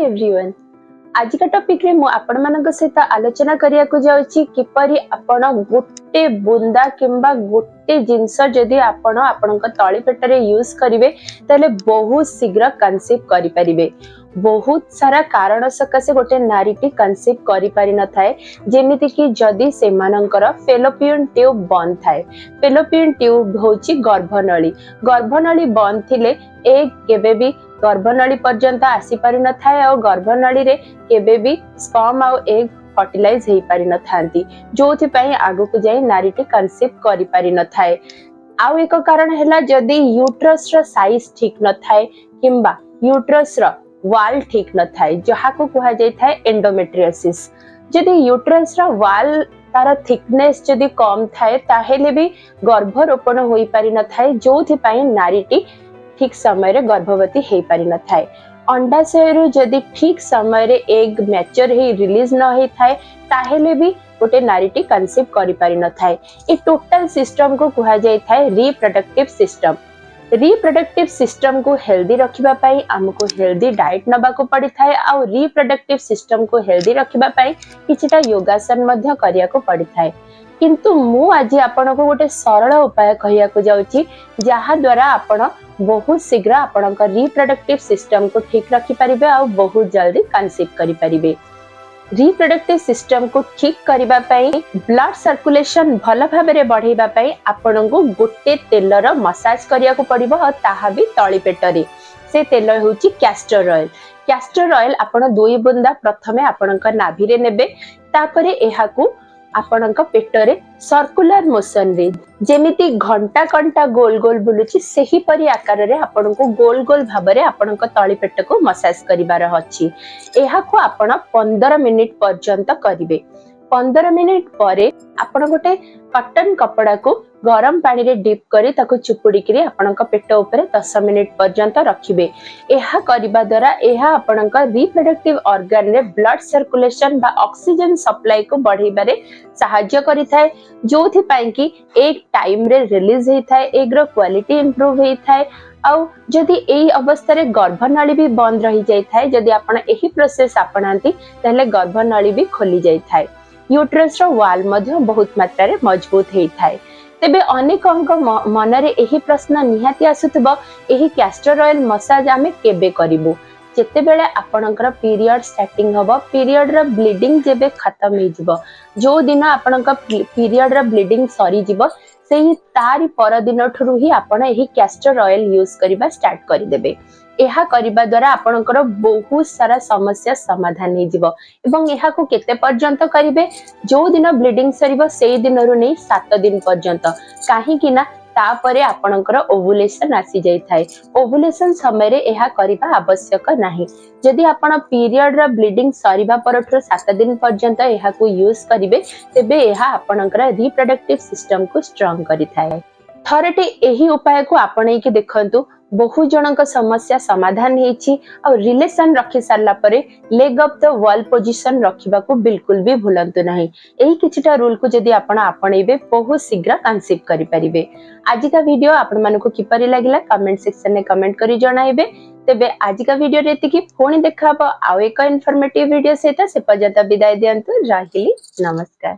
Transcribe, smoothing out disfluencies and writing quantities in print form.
Everyone आज का topic रे मु आपण मानक सहित आलोचना करिया को जाउची किपरि आपण गोटे बुंदा किंबा गोटे जिंस जदी आपण आपनक तळी पेटरे यूज करिवे तले बहुत शीघ्र कंसीव करि परिबे। बहुत सारा कारण सकाशे गोटे नारीटी कंसीव करि पारि न थाए जेमिति कि जदी से मानकर फेलोपियन ट्यूब बंद थाए। फेलोपियन ट्यूब होची गर्भनली बंद थिले एग केबे भी गर्भनली पर्यंत आसी पारि न थाए और गर्भनली रे केबे भी स्पर्म और एग फर्टिलाइज हेई पारि न थांती जोथि पई आगु को जाई नारीटी कंसीव करि पारि न थाए। आउ एक कारण हैला जदी यूट्रस रो साइज ठीक न थाए किंबा यूट्रस रो वाल ठीक न थाए जहा को कहा जाय थाए एंडोमेट्रियोसिस। जदी यूट्रस रो वाल तार थिकनेस जदी कम थाए ताहेले भी गर्भरोपण होई पारि न थाए जोथि पई नारीटी ठीक समय रे गर्भवती हेई पारि न थाए। अंडाशय जदि ठीक समय रे एग मैच्योर हे रिलीज न हे थाए ताहेले भी गोटे नारीटी कंसीव करि पारि न थाए। ए टोटल सिस्टम को कहा जाय थाए रिप्रोडक्टिव सिस्टम। रिप्रोडक्टिव सिस्टम को हेल्दी रखिबा पई हमको हेल्दी डाइट नबा को पड़ी थाए और रिप्रोडक्टिव सिस्टम को हेल्दी रखिबा पई किछटा योगासन मध्य करिया को पड़ी थाए। किंतु मु आज आपण को गोटे सरल उपाय कहिया को जाउची जहा द्वारा आपण बहुत शीघ्र आपण रिप्रोडक्टिव सिस्टम को ठीक रखि परिबे और बहुत जल्दी कंसीव करि परिबे। रिप्रोडक्टिव सिस्टम को ठीक करिबा पई ब्लड सर्कुलेशन भल भाबरे बढ़ाइबा पई आपण को गोटे तेलर मसाज करिया को पड़िबो और ताहा भी तळी पेटरे। से तेल होची कैस्टर ऑयल। कैस्टर ऑयल आपण 2 बुंदा प्रथमे आपण नाभि रे नेबे तापरे एहा को आपणक पेटरे सर्कुलर मोशन रे जेमिति घंटा घंटा गोल गोल बुलुची सेही परी आकार रे आपणको गोल गोल भाबरे आपणक तळी पेट को मसाज करिबार अछि। एहा को आपण 15 मिनिट पर्यंत करिवे। 15 मिनिट परे आपण गोटे कॉटन कपड़ा को गरम पानी रे डिप करी ताको चुपुड़ी करी आपणक पेट ऊपर 10 मिनिट पर्यंत रखिबे। एहा करिबा द्वारा एहा आपणक रिप्रोडक्टिव ऑर्गन रे ब्लड सर्कुलेशन बा ऑक्सीजन सप्लाई को बढ़ाइबारे सहायता करि थाए जोथि पई कि एक टाइम रे रिलीज हेई थाए एग रो क्वालिटी इंप्रूव हेई थाए। आउ जदि एही अवस्था रे गर्भनाली भी बंद रही जाय थाए जदि आपण एही प्रोसेस अपनांती तहले गर्भनाली भी खोली जाय थाए। यूट्रस रो वाल मध्ये बहुत मात्रा रे मजबूत हेई थाए। तेबे अनेक मनरे एही प्रश्न निहाती आसुतबो एही कैस्टर ऑयल मसाज आमे केबे करिवो जेते बेले आपनकर पीरियड स्टार्टिंग हबो पीरियड रो ब्लीडिंग जेबे खत्म हे जिवो जो दिन आपनकर पीरियड रो ब्लीडिंग सरी जिवो सेही तारी पर दिन ठुरु ही आपण एही कैस्टर ऑयल यूज करिबा स्टार्ट करि देबे। एहा करिबा द्वारा आपनकर बहुत सारा समस्या समाधान हे जिवो एवं एहा को केते पर्यंत करिवे जो दिन ब्लीडिंग सरीबो सेही दिन रु नै 7 दिन पर्यंत काहे कि ना तापरे आपनकर ओवुलेशन आसी जाय थाए। ओवुलेशन समय रे एहा करिबा आवश्यक नाही। जदि आपण पीरियड रा ब्लीडिंग सरीबा परठरो 7 दिन पर्यंत एहा को यूज करिवे तेबे एहा आपनकर रिप्रोडक्टिव सिस्टम को स्ट्रांग करि थाए। थरटे एही उपाय को आपणै के देखंतु बहु जनक समस्या समाधान हेछि और रिलेशन रखि सारला परे leg up the wall position रखिबा को बिल्कुल भी भूलंतु नाही। एही किछटा रूल को जदि आपण आपणैबे बहुत शीघ्र कंसीव करि परिबे। आज का वीडियो आपण मानको किपरि लागिला कमेंट सेक्शन में कमेंट करि जणाइबे। तेबे आज का वीडियो रेति कि फोन देखाबो आ एक इन्फॉर्मेटिव वीडियो सहित से पर्यंत विदाय दियंतु। राहिली नमस्कार।